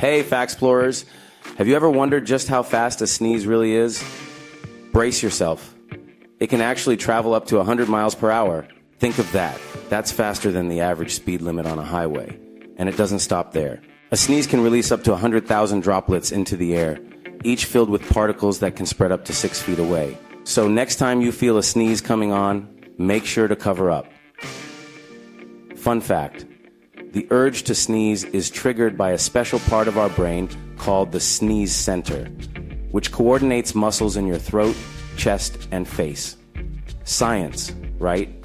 Hey, FAXPLORERs. Have you ever wondered just how fast a sneeze really is? Brace yourself. It can actually travel up to 100 miles per hour. Think of that. That's faster than the average speed limit on a highway. And it doesn't stop there. A sneeze can release up to 100,000 droplets into the air, each filled with particles that can spread up to 6 feet away. So next time you feel a sneeze coming on, make sure to cover up. Fun fact: the urge to sneeze is triggered by a special part of our brain called the sneeze center, which coordinates muscles in your throat, chest, and face. Science, right?